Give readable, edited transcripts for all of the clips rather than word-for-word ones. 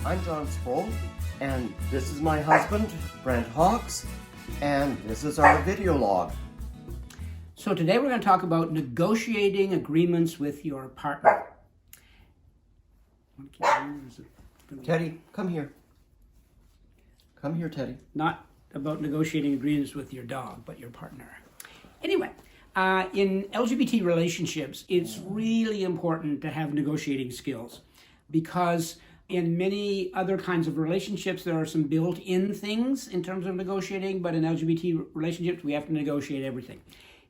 I'm John Sproul, and this is my husband, Brent Hawks, and this is our video log. So today we're going to talk about negotiating agreements with your partner. Teddy, come here. Come here, Teddy. Not about negotiating agreements with your dog, but your partner. Anyway, in LGBT relationships, it's really important to have negotiating skills because in many other kinds of relationships, there are some built-in things in terms of negotiating, but in LGBT relationships, we have to negotiate everything.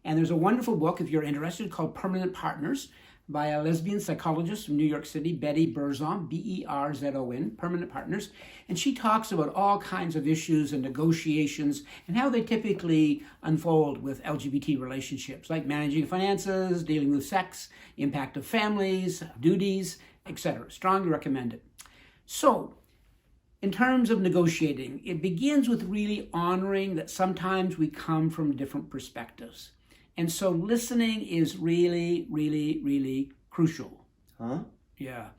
And there's a wonderful book, if you're interested, called Permanent Partners by a lesbian psychologist from New York City, Betty Berzon, B-E-R-Z-O-N, Permanent Partners. And she talks about all kinds of issues and negotiations and how they typically unfold with LGBT relationships, like managing finances, dealing with sex, impact of families, duties, etc. Strongly recommend it. So, in terms of negotiating, it begins with really honoring that sometimes we come from different perspectives. And so listening is really, really, really crucial. Huh? Yeah.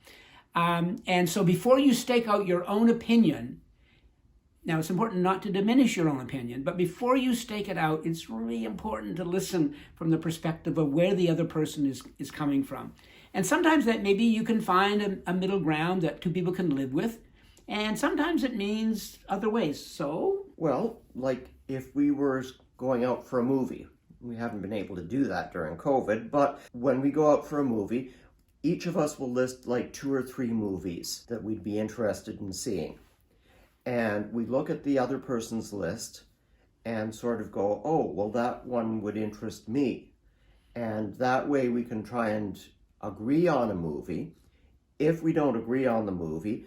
And so before you stake out your own opinion, now it's important not to diminish your own opinion, but before you stake it out, it's really important to listen from the perspective of where the other person is coming from. And sometimes that maybe you can find a middle ground that two people can live with. And sometimes it means other ways. So? Well, like if we were going out for a movie. We haven't been able to do that during COVID, but when we go out for a movie, each of us will list like 2 or 3 movies that we'd be interested in seeing. And we look at the other person's list and sort of go, oh, well, that one would interest me. And that way we can try and agree on a movie. If we don't agree on the movie,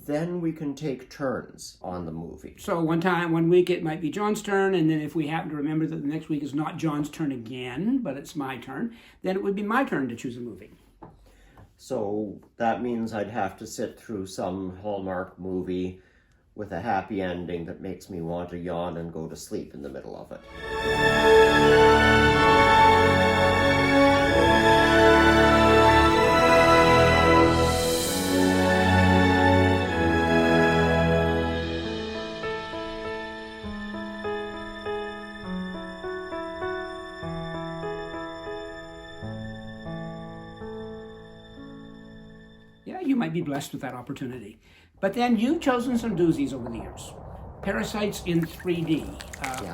then we can take turns on the movie. So one week it might be John's turn, and then if we happen to remember that the next week is not John's turn again, but it's my turn, then it would be my turn to choose a movie. So that means I'd have to sit through some Hallmark movie with a happy ending that makes me want to yawn and go to sleep in the middle of it. Yeah, you might be blessed with that opportunity. But then you've chosen some doozies over the years. Parasites in 3D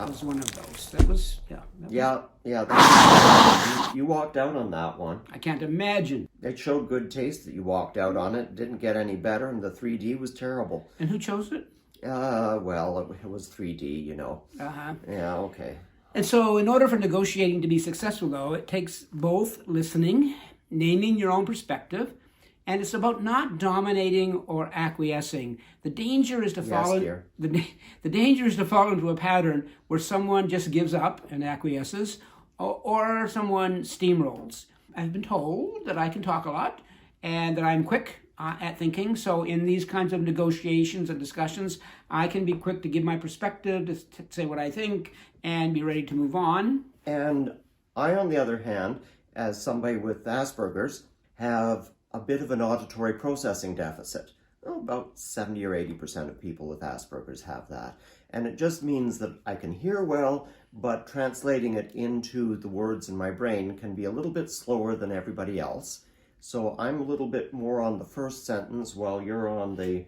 was one of those. That was, you walked out on that one. I can't imagine. It showed good taste that you walked out on it. Didn't get any better, and the 3D was terrible. And who chose it? Well, it was 3D, you know. Uh-huh. Yeah, okay. And so in order for negotiating to be successful, though, it takes both listening, naming your own perspective, and it's about not dominating or acquiescing. The danger is to fall the danger is to fall into a pattern where someone just gives up and acquiesces, or someone steamrolls. I've been told that I can talk a lot and that I'm quick at thinking. So in these kinds of negotiations and discussions, I can be quick to give my perspective, to say what I think, and be ready to move on. And I, on the other hand, as somebody with Asperger's, have a bit of an auditory processing deficit. About 70 or 80% of people with Asperger's have that. And it just means that I can hear well, but translating it into the words in my brain can be a little bit slower than everybody else. So I'm a little bit more on the first sentence while you're on the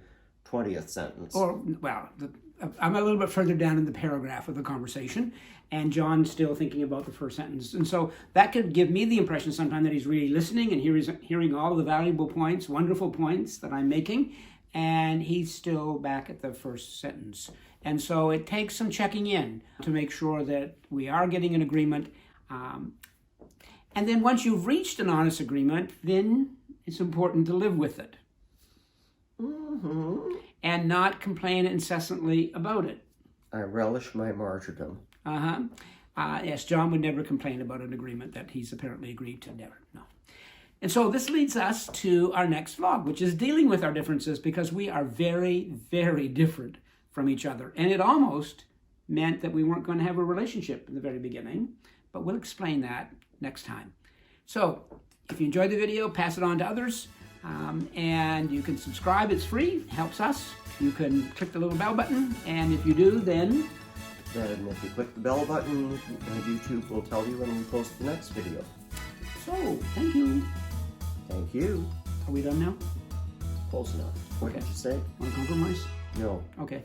20th sentence. I'm a little bit further down in the paragraph of the conversation, and John's still thinking about the first sentence. And so that could give me the impression sometimes that he's really listening and hearing all of the valuable points, wonderful points that I'm making, and he's still back at the first sentence. And so it takes some checking in to make sure that we are getting an agreement. And then once you've reached an honest agreement, then it's important to live with it. Mm-hmm. And not complain incessantly about it. I relish my martyrdom. Yes, John would never complain about an agreement that he's apparently agreed to. Never, no. And so this leads us to our next vlog, which is dealing with our differences because we are very, very different from each other. And it almost meant that we weren't going to have a relationship in the very beginning, but we'll explain that next time. So if you enjoyed the video, pass it on to others. And you can subscribe, it's free, helps us. You can click the little bell button, and if you do, then if you click the bell button, YouTube will tell you when we post the next video. so, thank you. Thank you. Are we done now? Close enough. What Okay. did you say? Want to compromise? No. Okay.